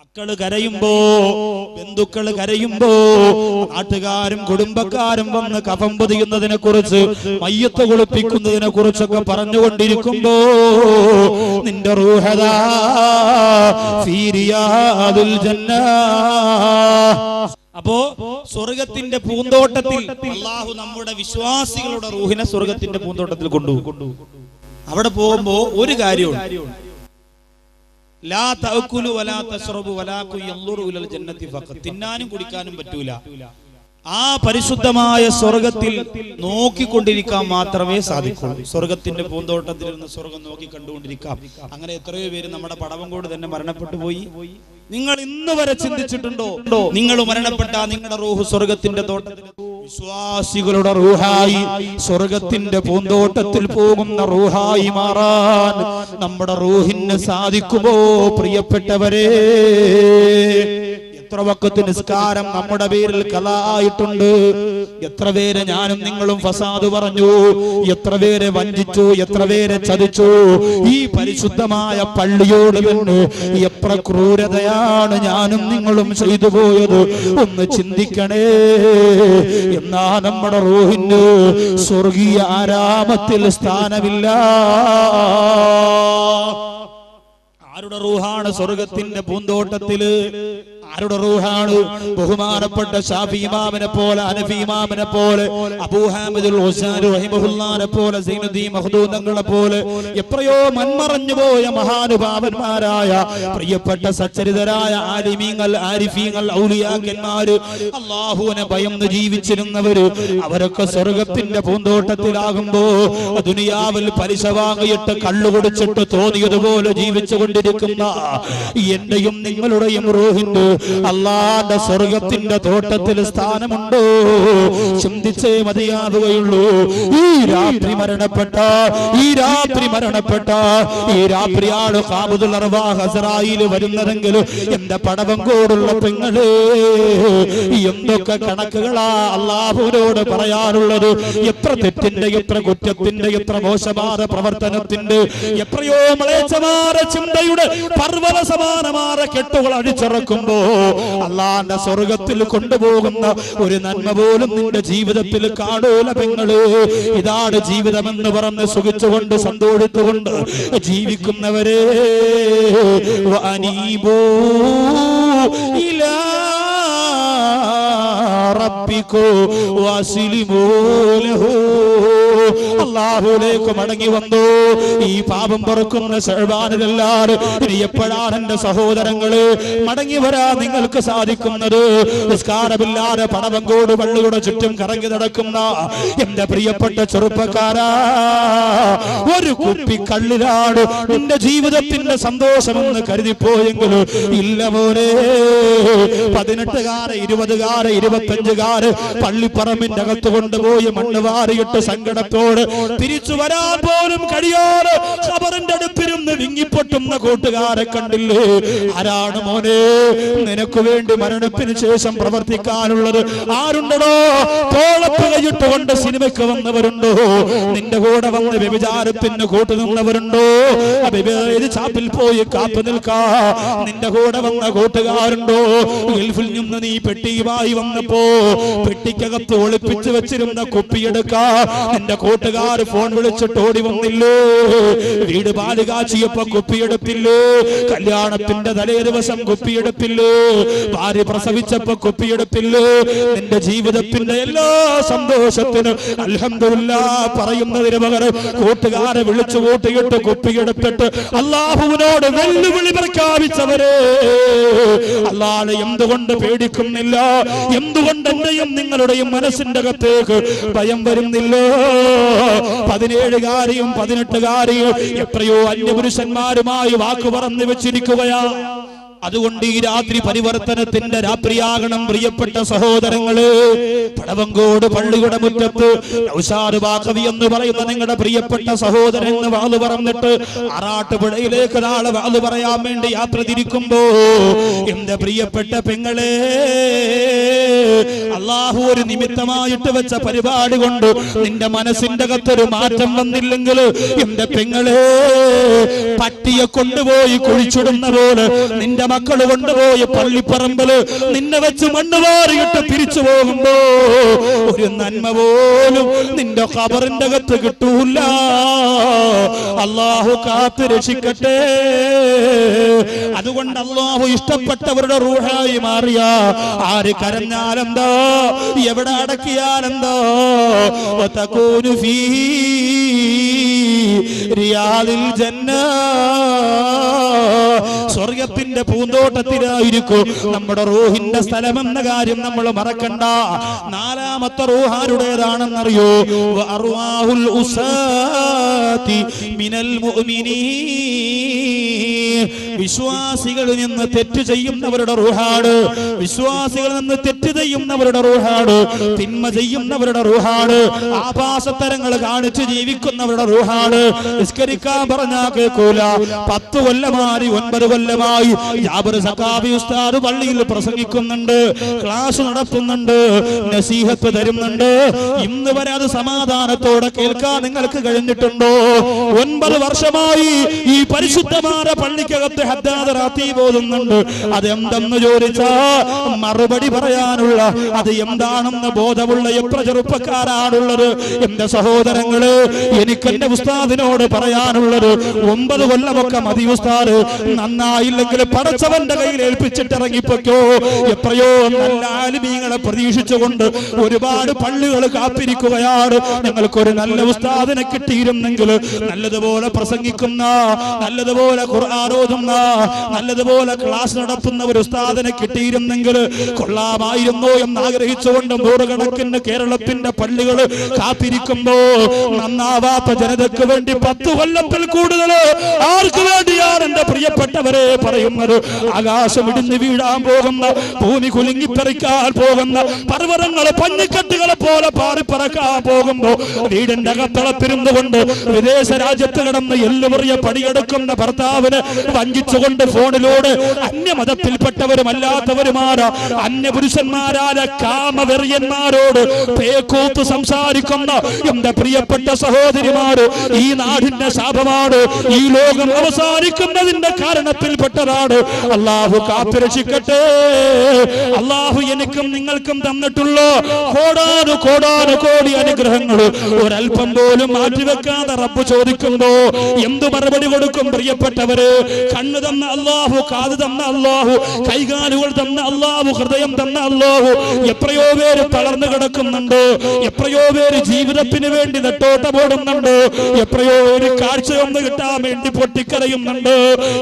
മക്കള് കരയുമ്പോ, ബന്ധുക്കള് കരയുമ്പോ, നാട്ടുകാരും കുടുംബക്കാരും വന്ന് കഫം പൊതിയുന്നതിനെ കുറിച്ച്, മയ്യത്ത് കുളിപ്പിക്കുന്നതിനെ കുറിച്ചൊക്കെ പറഞ്ഞുകൊണ്ടിരിക്കുമ്പോ നിന്റെ റൂഹദാ ഫീ റിയാദുൽ ജന്ന. അപ്പോ സ്വർഗത്തിന്റെ പൂന്തോട്ടത്തിൽ അല്ലാഹു നമ്മുടെ വിശ്വാസികളുടെ റൂഹിനെ സ്വർഗത്തിന്റെ പൂന്തോട്ടത്തിൽ കൊണ്ടുപോകും. അവിടെ പോകുമ്പോ ഒരു കാര്യമുണ്ട്, ലാ തഅകുലു വലാ തശ്റബു വലാകുൻ യൻദുറു ഇലൽ ജന്നതി ഫഖത്ത്. തിന്നാനും കുടിക്കാനും പറ്റൂല. ആ പരിശുദ്ധമായ സ്വർഗത്തിൽ നോക്കിക്കൊണ്ടിരിക്കാൻ മാത്രമേ സാധിക്കുള്ളൂ. സ്വർഗത്തിന്റെ പൂന്തോട്ടത്തിൽ നിന്ന് സ്വർഗം നോക്കി കണ്ടുകൊണ്ടിരിക്കാം. അങ്ങനെ എത്രയോ പേര് നമ്മുടെ പടവങ്കോട് തന്നെ മരണപ്പെട്ടു പോയി. നിങ്ങൾ ഇന്ന് വരെ ചിന്തിച്ചിട്ടുണ്ടോ, നിങ്ങൾ മരണപ്പെട്ട നിങ്ങളുടെ റൂഹ് സ്വർഗത്തിന്റെ തോട്ടത്തിൽ, വിശ്വാസികളുടെ റൂഹായി സ്വർഗത്തിന്റെ പൂന്തോട്ടത്തിൽ പോകുന്ന റൂഹായി മാറാൻ നമ്മുടെ റൂഹിന് സാധിക്കുമോ പ്രിയപ്പെട്ടവരെ? എത്ര വഖത്ത് നിസ്കാരം നമ്മുടെ പേരിൽ ഖളാ ആയിട്ടുണ്ട്. എത്ര പേര് ഞാനും നിങ്ങളും ഫസാദ് പറഞ്ഞു, എത്ര പേരെ വഞ്ചിച്ചു, എത്ര പേരെ ചതിച്ചു. ഈ പരിശുദ്ധമായ പള്ളിയോട് തന്നെ എത്ര ക്രൂരതയാണ് ഞാനും നിങ്ങളും ചെയ്തു പോയത്. ഒന്ന് ചിന്തിക്കണേ. എന്നാ നമ്മുടെ റൂഹിന് സ്വർഗീയ ആരാമത്തിൽ സ്ഥാനമില്ല. ആരുടെ റൂഹാണ് സ്വർഗത്തിന്റെ പൂന്തോട്ടത്തില്? ആരുടെ റൂഹാണ്? ബഹുമാനപ്പെട്ട ശാഫി ഇമാമിനെ പോലെ, ഹനഫി ഇമാമിനെ പോലെ, അബൂ ഹാമിദുൽ ഹുസൈനി റഹിമഹുല്ലാഹിനെ പോലെ, സൈനുദ്ദീൻ മഖ്ദൂം തങ്ങളെ പോലെ എത്രയോ മൺമറഞ്ഞു പോയ മഹാനുഭാവന്മാരായ പ്രിയപ്പെട്ട സച്ചരിതരായ ആലിമീങ്ങൾ, ആരിഫീങ്ങൾ, ഔലിയാക്കന്മാര്, അല്ലാഹുവിനെ ഭയന്ന് ജീവിച്ചിരുന്നവര്, അവരൊക്കെ സ്വർഗത്തിന്റെ പൂന്തോട്ടത്തിലാകുമ്പോ ദുനിയാവിൽ പലിശ വാങ്ങിയിട്ട് കള്ളുകുടിച്ചിട്ട് തോന്നിയതുപോലെ ജീവിച്ചു കൊണ്ടിരിക്കുന്ന എന്റെയും നിങ്ങളുടെയും റൂഹിന്റെ അല്ലാഹുവിന്റെ സ്വർഗത്തിന്റെ തോട്ടത്തിൽ സ്ഥാനമുണ്ടോ? ചിന്തിച്ചേ മതിയാവുകയുള്ളൂ. ഈ രാത്രി മരണപ്പെട്ട ഈ രാത്രിയാണ് ഖാബുദുൽ അർവാഹ് അസ്റായീൽ വരുന്നതെങ്കിൽ എന്റെ പടവങ്കോടുള്ള പെങ്ങളെ, എന്തൊക്കെ കണക്കുകളാ അല്ലാഹുവിനോട് പറയാനുള്ളത്. എത്ര തെറ്റിന്റെ, എത്ര കുറ്റത്തിന്റെ, എത്ര മോശമായ പ്രവർത്തനത്തിന്റെ, എത്രയോ മ്ലേച്ഛമായ ചിന്തയുടെ പർവ്വത സമാനമായ കെട്ടുകൾ അടിച്ചിറക്കുമ്പോ അല്ലാഹുവിന്റെ സ്വർഗത്തിൽ കൊണ്ടുപോകുന്ന ഒരു നന്മ പോലും നിന്റെ ജീവിതത്തിൽ കാണൂല പെങ്ങള്. ഇതാണ് ജീവിതമെന്ന് പറഞ്ഞ് സുഖിച്ചുകൊണ്ട് സന്തോഷിച്ചുകൊണ്ട് ജീവിക്കുന്നവരെ, വഅനീബൂ ഇലാ റബ്ബികൂ വഅസ്ലിമൂ ലഹു. അല്ലാഹുവിലേക്ക് മടങ്ങി വന്നു. ഈ പാപം പൊറുക്കുന്ന ശഅബാനിലെല്ലാവരും ഇനി എപ്പോഴാണ് എന്റെ സഹോദരങ്ങള് മടങ്ങി വരാൻ നിങ്ങൾക്ക് സാധിക്കുന്നത്? നിസ്കാരമില്ലാതെ പടവങ്കോട് പള്ളിയുടെ ചുറ്റും കറങ്ങി നടക്കുന്ന എന്റെ പ്രിയപ്പെട്ട ചെറുപ്പക്കാരാ, ഒരു കുപ്പി കള്ളിലാണ് നിന്റെ ജീവിതത്തിന്റെ സന്തോഷമെന്ന് കരുതിപ്പോയെങ്കിലും ഇല്ല മോനെ. 18-കാര്, 20-കാര്, 25-കാര് പള്ളിപ്പറമ്പിന്റെ അകത്ത് കൊണ്ടുപോയി മണ്ണ് വാരിയിട്ട് സങ്കടത്തോട് തിരിച്ചു വരാൻ പോലും കഴിയാതെ ഖബറിന്റെ അടുപ്പിരുന്ന് വിങ്ങിപ്പൊട്ടുന്ന കൂട്ടുകാരെ കണ്ടില്ലേ? ആരാണ് മോനെ നിനക്ക് വേണ്ടി മരണത്തിന് ശേഷം പ്രവർത്തിക്കാനുള്ളത്? ആരുണ്ടോ? തോളത്ത് കൈയിട്ടുകൊണ്ട് സിനിമയ്ക്ക് വന്നവരുണ്ടോ? നിന്റെ കൂടെ വന്ന് വ്യഭിചാരത്തിന് കൂട്ടുനിന്നവരുണ്ടോ? ചാപ്പിൽ പോയി കാത്തു നിൽക്കാ നിന്റെ കൂടെ വന്ന കൂട്ടുകാരുണ്ടോ? ഗൾഫിൽ നിന്ന് നീ പെട്ടിയുമായി വന്നപ്പോ പെട്ടിക്കകത്ത് ഒളിപ്പിച്ചു വെച്ചിരുന്ന കുപ്പിയെടുക്കാ നിന്റെ കൂട്ടുകാർ ഫോൺ വിളിച്ചിട്ട് ഓടി വന്നില്ലേ? വീട് പാല് കാച്ചിയപ്പോ കുപ്പിയെടുപ്പില്ലേ? കല്യാണത്തിന്റെ തലേ ദിവസം കുപ്പിയെടുപ്പില്ലേ? ഭാര്യ പ്രസവിച്ചപ്പോ കുപ്പിയെടുപ്പില്ലേ? നിന്റെ ജീവിതത്തിന്റെ എല്ലാ സന്തോഷത്തിനും അൽഹംദുലില്ലാഹ് പറയുന്നതിന് പകരം കൂട്ടുകാരെ വിളിച്ചു കൂട്ടിയിട്ട് കുപ്പിയെടുത്തിട്ട് അല്ലാഹുവിനോട് വെല്ലുവിളി പ്രഖ്യാപിച്ചവരെ, അല്ലാഹുവേ എന്തുകൊണ്ട് പേടിക്കുന്നില്ല? എന്തുകൊണ്ട് എന്റെയും നിങ്ങളുടെയും മനസ്സിന്റെ അകത്തേക്ക് ഭയം വരുന്നില്ല? 17-കാരിയും 18-കാരിയും എത്രയോ അന്യപുരുഷന്മാരുമായി വാക്ക് പറഞ്ഞു വെച്ചിരിക്കുകയാ. അതുകൊണ്ട് ഈ രാത്രി പരിവർത്തനത്തിന്റെ രാത്രിയാകണം പ്രിയപ്പെട്ട സഹോദരങ്ങള്. പടവങ്കോട് പള്ളിയുടെ മുറ്റത്ത് നൗഷാദ് ബാഖവി എന്ന് പറയുന്ന നിങ്ങളുടെ പ്രിയപ്പെട്ട സഹോദരൻ വാള് പറഞ്ഞിട്ട് ആറാട്ടുപുഴയിലേക്ക് നാളെ വാള് പറയാൻ വേണ്ടി യാത്ര തിരിക്കുമ്പോ എന്റെ പ്രിയപ്പെട്ട പെങ്ങളെ, അല്ലാഹു ഒരു നിമിത്തമായിട്ട് വെച്ച പരിപാടി കൊണ്ട് നിന്റെ മനസ്സിന്റെ അകത്തൊരു മാറ്റം വന്നില്ലെങ്കിൽ എന്റെ പെങ്ങളെ, പട്ടിയെ കൊണ്ടുപോയി കുഴിച്ചിടുന്ന പോലെ നിന്റെ മക്കൾ കൊണ്ടുപോയി പള്ളിപ്പറമ്പില് നിന്നെ വെച്ച് മണ്ണ് വാരിയിട്ട് തിരിച്ചു പോകുമ്പോ ഒരു നന്മ പോലും നിന്റെ ഖബറിന്റെ അകത്ത് കിട്ടൂല. അല്ലാഹു കാത്തു രക്ഷിക്കട്ടെ. അതുകൊണ്ട് അല്ലാഹു ഇഷ്ടപ്പെട്ടവരുടെ റൂഹായി മാറിയ ആര് കരഞ്ഞാലെന്തോ, എവിടെ അടക്കിയാലെന്തോ, വതകൂനു ഫീ റിയാദിൽ ജന്ന, സ്വർഗത്തിന്റെ പൂന്തോട്ടത്തിലായിരിക്കും നമ്മുടെ റൂഹിന്റെ സ്ഥലമെന്ന കാര്യം നമ്മൾ മറക്കണ്ട. നാലാമത്തെ റൂഹ് ആരുടേതാണെന്നറിയോ? വഅർവാഹുൽ ഉസാതി മിനൽ മുഅ്മിനീൻ, വിശ്വാസികളിൽ നിന്ന് തെറ്റ് ചെയ്യുന്നവരുടെ റൂഹാണ്. വിശ്വാസികളിൽ നിന്ന് തെറ്റ് ചെയ്യുന്നവരുടെ റൂഹാണ്. തിന്മ ചെയ്യുന്നവരുടെ റൂഹാണ്. ആഭാസത്തരങ്ങൾ കാണിച്ച് ജീവിക്കുന്നവരുടെ റൂഹാണ്. നിസ്കരിക്കാൻ പറഞ്ഞാൽ കേൾക്കൂല. 10 കൊല്ലമായി 9 കൊല്ലമായി ജാബിർ സഖാഫി ഉസ്താദ് പള്ളിയിൽ പ്രസംഗിക്കുന്നുണ്ട്, ക്ലാസ് നടത്തുന്നുണ്ട്, നസീഹത്ത് തരുന്നുണ്ട്. ഇന്ന് വരെ അത് സമാധാനത്തോടെ കേൾക്കാൻ നിങ്ങൾക്ക് കഴിഞ്ഞിട്ടുണ്ടോ? 9 വർഷമായി ഈ പരിശുദ്ധമായ പള്ളിക്കകത്ത് ഹദ്ദാദ് റാത്തീബ് ഓതുന്നുണ്ട്. അതെന്തെന്ന് ചോദിച്ചാ മറുപടി പറയാനുള്ള, അത് എന്താണെന്ന് ബോധമുള്ള എത്ര ചെറുപ്പക്കാരാണുള്ളത്? എന്റെ സഹോദരങ്ങള്, എനിക്ക് എന്റെ ഉസ്താദിനോട് പറയാനുള്ളത്, 9 കൊല്ലമൊക്കെ മതി ഉസ്താദ്, നന്നായില്ലെങ്കിൽ പടച്ചവന്റെ കയ്യിൽ ഏൽപ്പിച്ചിട്ട് ഇറങ്ങിപ്പോക്കോ. എത്രയോ നല്ല ആലിമീങ്ങളെ പ്രതീക്ഷിച്ചുകൊണ്ട് ഒരുപാട് പള്ളികൾ കാത്തിരിക്കുകയാണ്. ഞങ്ങൾക്കൊരു നല്ല ഉസ്താദിനെ കിട്ടിയിരുന്നെങ്കിൽ, നല്ലതുപോലെ പ്രസംഗിക്കുന്ന, നല്ലതുപോലെ ഖുർആൻ ഓതുന്ന, നല്ലതുപോലെ ക്ലാസ് നടത്തുന്ന ഒരു ഉസ്താദിനെ കിട്ടിയിരുന്നെങ്കിൽ കൊള്ളാമായിരുന്നു എന്ന് ആഗ്രഹിച്ചുകൊണ്ട് നൂറുകണക്കിന് കേരളത്തിന്റെ പള്ളികൾ കാത്തിരിക്കുമ്പോ നന്നാവാത്ത ജനതയ്ക്ക് വേണ്ടി 10 കൊല്ലത്തിൽ കൂടുതൽ ആർക്ക് വേണ്ടിയാണ് എന്റെ പ്രിയപ്പെട്ടവരെ പറയുന്നത്? ആകാശം ഇടിഞ്ഞു വീഴാൻ പോകുന്ന, ഭൂമി കുലുങ്ങിപ്പറിക്കാൻ പോകുന്ന, പർവ്വതങ്ങളെ പഞ്ഞിക്കെട്ടുകളെ പോലെ പാറിപ്പറക്കാൻ പോകുമ്പോ വീടിന്റെ അകത്തളത്തിരുന്നു കൊണ്ട് വിദേശ രാജ്യത്ത് കിടന്ന് എല്ലുമുറിയ പണിയെടുക്കുന്ന ഭർത്താവിന് വഞ്ചിച്ചുകൊണ്ട് ഫോണിലൂടെ അന്യമതത്തിൽപ്പെട്ടവരും അല്ലാത്തവരുമാണ് അന്യപുരുഷന്മാരായ കാമവെറിയന്മാരോട് പേക്കൂത്ത് സംസാരിക്കുന്ന എന്റെ പ്രിയപ്പെട്ട സഹോദരിമാര്, ഈ നാടിന്റെ ശാപമാണ്. ഈ ലോകം അവസാനിക്കുന്നതിന്റെ കാരണത്തിൽപ്പെട്ടതാണ്. അല്ലാഹു കാത്തുരക്ഷിക്കട്ടെ. അല്ലാഹു എനിക്കും നിങ്ങൾക്കും തന്നിട്ടുള്ള കോടാനു കോടി അനുഗ്രഹങ്ങൾ ഒരൽപ്പം പോലും മാറ്റിവെക്കാതെ റബ്ബ് ചോദിക്കുമ്പോ എന്തു മറുപടി കൊടുക്കും? പ്രിയപ്പെട്ടവര്, കണ്ണ് തന്ന അല്ലാഹു, കാത് തന്ന അല്ലാഹു, കൈകാലുകൾ തന്ന അല്ലാഹു, ഹൃദയം തന്ന അല്ലാഹു. എത്രയോ പേര് തളർന്നു കിടക്കുന്നുണ്ട്. എത്രയോ പേര് ജീവിതത്തിന് വേണ്ടി നെട്ടോട്ടമോടുന്നുണ്ട്. എത്രയോ പേര് കാഴ്ചയൊന്ന് കിട്ടാൻ വേണ്ടി പൊട്ടിക്കരയുന്നുണ്ട്.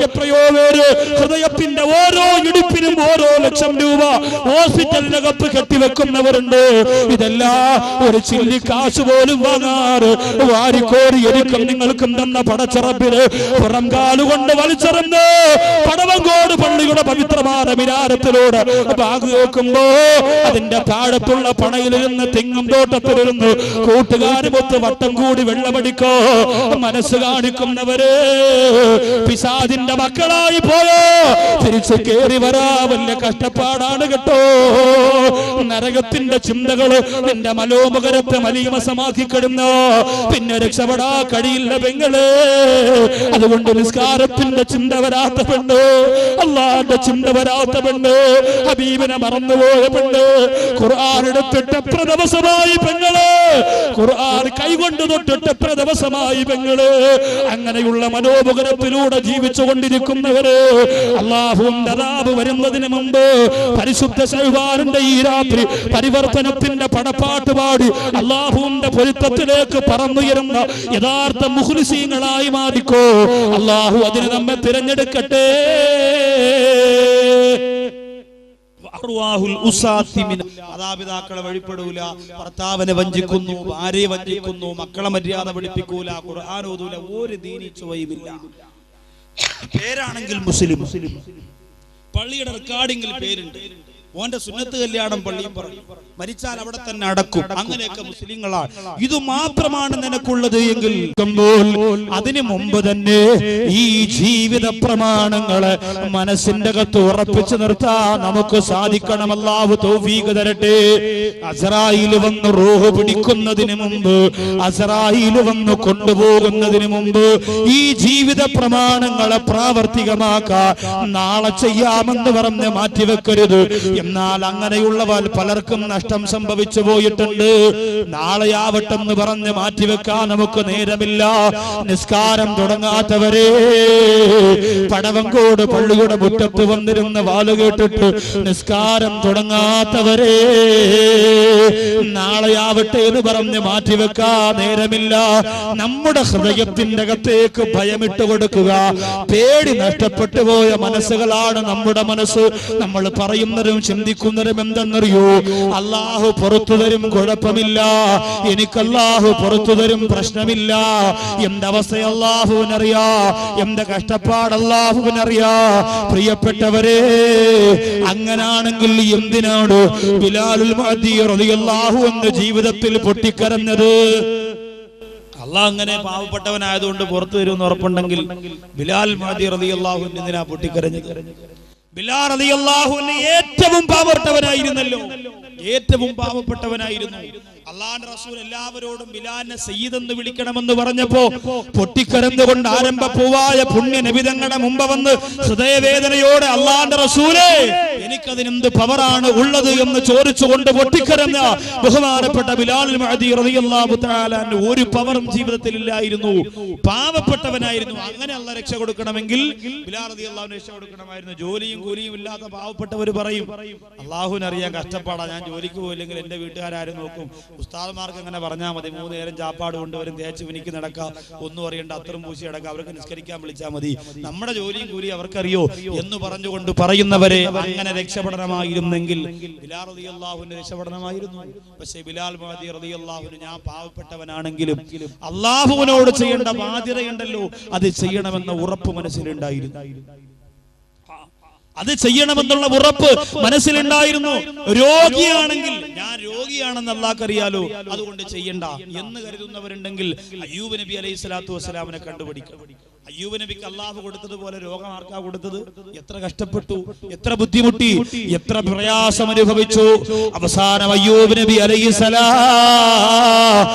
എത്രയോ പേര് ഹൃദയത്തിന്റെ ഓരോ ഇടിപ്പിനും ഓരോ ലക്ഷം രൂപ ഹോസ്പിറ്റലിനകത്ത് കെട്ടിവെക്കുന്നവരുണ്ട്. ഇതെല്ലാം ഒരു ചില്ലി കാശ് പോലും വാങ്ങാറ് വാരിക്കോരി എനിക്കും നിങ്ങൾക്കും തന്ന പടച്ചറപ്പിന് പുറം കാലുകൊണ്ട് വലിച്ചെറിഞ്ഞ് പടവങ്കോട് പള്ളിയുടെ പവിത്രമായ മിനാരത്തിലൂടെ ബാഗ് കേൾക്കുമ്പോ അതിന്റെ താഴത്തുള്ള പണയിലിരുന്ന് തെങ്ങും തോട്ടത്തിലിരുന്ന് കൂട്ടുകാരുമൊത്ത് വട്ടം കൂടി വെള്ളമടിക്കോ മനസ്സ് കാണിക്കുന്നവര് പിശാചിന്റെ മക്കളായി പോയോ തിരിച്ചു കേറി വരാ വലിയ കഷ്ടപ്പാടാണ് കേട്ടോ. നരകത്തിന്റെ ചിന്തകള് നിന്റെ മനോമുഖരത്തെ മലീമസമാക്കി കിടന്നു, പിന്നെ രക്ഷപ്പെടാ കഴിയില്ല പെങ്ങള്. അതുകൊണ്ട് നിസ്കാരത്തിന്റെ ചിന്ത വരാത്ത പെണ്ണ്, അള്ളാന്റെ ചിന്ത വരാത്ത പെണ്ണ്, ഹബീബിനെ മറന്നുപോയ പെണ്ണ്, ഖുർആൻ എടുത്തിട്ട് എത്ര ദിവസമായി പെങ്ങള്, ഖുർആൻ കൈകൊണ്ട് തൊട്ടിട്ട് എത്ര ദിവസമായി പെങ്ങള്. അങ്ങനെയുള്ള മനോമുഖരത്തിലൂടെ ജീവിച്ചു കൊണ്ടിരിക്കുന്നവര് അല്ലാഹുവിന്റെ അദാബ് വരുന്നതിന് മുമ്പ് പരിശുദ്ധ ശഅബാനിന്റെ ഈ രാത്രി പരിവർത്തനത്തിന്റെ പടപ്പാട്ട് പാടി അല്ലാഹുവിന്റെ പൊരുത്തത്തിലേക്ക് പറന്നുയരുന്ന യഥാർത്ഥ മുഖ്ലിസീങ്ങളായി മാറിക്കോ. അല്ലാഹു അതിന് നമ്മെ തിരഞ്ഞെടുക്കട്ടെ. മാതാപിതാക്കളെ വഴിപ്പെടൂല, ഭർത്താവിനെ വഞ്ചിക്കുന്നു, ഭാര്യയെ വഞ്ചിക്കുന്നു, മക്കളെ മര്യാദ പഠിപ്പിക്കൂല, ഖുർആൻ ഓതൂല, ഒരു ദീനി ചുവയുമില്ല. പേരാണെങ്കിൽ മുസ്ലിം, പള്ളിയുടെ റെക്കോർഡിംഗിൽ പേരുണ്ട്, ഓന്റെ സുന്നത്ത് കല്യാണം പള്ളിയും പറയും, മരിച്ചാൽ അവിടെ തന്നെ അടക്കും. അങ്ങനെയൊക്കെ മുസ്ലിങ്ങളാണ്. ഇത് മാത്രമാണ് നിനക്കുള്ളത് എങ്കിൽ അതിനു മുമ്പ് തന്നെ ഈ ജീവിത പ്രമാണങ്ങളെ മനസ്സിന്റെ അകത്ത് ഉറപ്പിച്ചു നിർത്താൻ നമുക്ക് സാധിക്കണം. അല്ലാഹു തൗഫീഖ് തരട്ടെ. അസ്റായീൽ വന്ന് റൂഹ് പിടിക്കുന്നതിന് മുമ്പ്, അസ്റായീൽ വന്ന് കൊണ്ടുപോകുന്നതിന് മുമ്പ് ഈ ജീവിത പ്രമാണങ്ങളെ പ്രാവർത്തികമാക്കാൻ നാളെ ചെയ്യാമെന്ന് പറഞ്ഞ് മാറ്റിവെക്കരുത്. എന്നാൽ അങ്ങനെയുള്ളവർ പലർക്കും നഷ്ടം സംഭവിച്ചു പോയിട്ടുണ്ട്. നാളെയാവട്ടെന്ന് പറഞ്ഞ് മാറ്റിവെക്കാൻ നമുക്ക് നേരമില്ല. നിസ്കാരം തുടങ്ങാത്തവരെ, പടവങ്കോട് പള്ളിയുടെ മുറ്റത്ത് വന്നിരുന്ന വാല് കേട്ടിട്ട് നിസ്കാരം തുടങ്ങാത്തവരെ, നാളെയാവട്ടെ എന്ന് പറഞ്ഞ് മാറ്റിവെക്കാൻ നേരമില്ല. നമ്മുടെ ഹൃദയത്തിന്റെ അകത്തേക്ക് ഭയമിട്ട് കൊടുക്കുക. പേടി നഷ്ടപ്പെട്ടു പോയ മനസ്സുകളാണ് നമ്മുടെ മനസ്സ്. നമ്മൾ പറയുന്നതും ചിന്തിക്കുന്നതും എന്തെന്നറിയോ? അല്ലാഹു പുറത്തു തരും, കുഴപ്പമില്ല. എനിക്ക് അല്ലാഹു പുറത്തു തരും, പ്രശ്നമില്ല. എന്റെ അവസ്ഥ അല്ലാഹുവിനറിയാ, എന്റെ കഷ്ടപ്പാട് അല്ലാഹുവിനറിയാ. പ്രിയപ്പെട്ടവരെ, അങ്ങനാണെങ്കിൽ എന്തിനാണ് ബിലാലുൽ മുഅദ്ദി റളിയല്ലാഹു അൻഹു ജീവിതത്തിൽ പൊട്ടിക്കരഞ്ഞത്? അല്ലാഹ് അങ്ങനെ പാവപ്പെട്ടവനായതുകൊണ്ട് പുറത്തു തരുമെന്ന് ഉറപ്പുണ്ടെങ്കിൽ ബിലാൽ മുഅദ്ദി റളിയല്ലാഹു അൻഹു എന്തിനാ പൊട്ടിക്കരഞ്ഞത്? ബിലാൽ റളിയല്ലാഹു അൻഹു ഏറ്റവും പാവപ്പെട്ടവനായിരുന്നല്ലോ, ഏറ്റവും പാവപ്പെട്ടവനായിരുന്നു. അല്ലാഹുവിന്റെ റസൂൽ എല്ലാവരോടും ബിലാലിനെ സയ്യിദ് എന്ന് വിളിക്കണമെന്ന് പറഞ്ഞപ്പോ പൊട്ടിക്കരന്നുകൊണ്ട് ആരംഭപ്പൂവായ പുണ്യ നബി തങ്ങളുടെ മുമ്പ് വന്ന് ഹൃദയവേദനയോടെ അല്ലാഹുവിന്റെ റസൂലേ, എനിക്കതിനെന്ത് പവറാണ് ഉള്ളത് എന്ന് ചോദിച്ചുകൊണ്ട് പൊട്ടിക്കരഞ്ഞ ബഹുമാനപ്പെട്ട ബിലാൽ മുഅദ്ദി റളിയല്ലാഹു തആല അൻഹു ഒരു പവറും ജീവിതത്തിൽ ഇല്ലായിരുന്നു. പാവപ്പെട്ടവനായിരുന്നു. അങ്ങനെ അല്ലാഹ് രക്ഷ കൊടുക്കണമെങ്കിൽ ബിലാൽ റളിയല്ലാഹു അൻഹു രക്ഷ കൊടുക്കണമായിരുന്നു. ജോലിയും കൂലിയും ഇല്ലാത്ത പാവപ്പെട്ടവർ പറയും, അല്ലാഹുവിനറിയാൻ കഷ്ടപ്പാടാ, ഞാൻ ജോലിക്ക് പോയില്ലെങ്കിൽ എന്റെ വീട്ടുകാരും നോക്കും. ഉസ്താദ്മാർക്ക് അങ്ങനെ പറഞ്ഞാൽ മതി, 3 നേരം ചാപ്പാട് കൊണ്ടുവരും, തേച്ച് മിനിക്ക് നടക്കാം, ഒന്നും അറിയണ്ട, അത്തറും പൂശി അടക്കാം, അവർക്ക് നിസ്കരിക്കാൻ വിളിച്ചാൽ മതി, നമ്മുടെ ജോലിയും കൂലി അവർക്കറിയോ എന്ന് പറഞ്ഞുകൊണ്ട് പറയുന്നവരെ അങ്ങനെ രക്ഷപ്പെടണമായിരുന്നെങ്കിൽ ബിലാൽ റളിയല്ലാഹു അൻഹു രക്ഷപ്പെടണമായിരുന്നു. പക്ഷേ ബിലാൽ മുഅദ്ദി റളിയല്ലാഹു അൻഹു ഞാൻ പാവപ്പെട്ടവനാണെങ്കിലും അല്ലാഹുവിനോട് ചെയ്യേണ്ട ബാധ്യതയുണ്ടല്ലോ, അത് ചെയ്യണമെന്ന ഉറപ്പ് മനസ്സിലുണ്ടായിരുന്നു. അത് ചെയ്യണമെന്നുള്ള ഉറപ്പ് മനസ്സിലുണ്ടായിരുന്നു. രോഗിയാണെങ്കിൽ ഞാൻ രോഗിയാണെന്ന് അല്ലാഹ്ക്ക് അറിയാലോ, അതുകൊണ്ട് ചെയ്യണ്ട എന്ന് കരുതുന്നവരുണ്ടെങ്കിൽ അയ്യൂബ് നബി അലൈഹി സ്വലാത്തു വസ്സലാമിനെ കണ്ടുപിടിക്കണം. അയ്യൂബ് നബിക്ക് അല്ലാഹു കൊടുത്തതുപോലെ രോഗം ആർക്കാ കൊടുത്തത്? എത്ര കഷ്ടപ്പെട്ടു, എത്ര ബുദ്ധിമുട്ടി, എത്ര പ്രയാസം അനുഭവിച്ചു. അവസാനം അയ്യൂബ് നബി അലൈഹി സലാം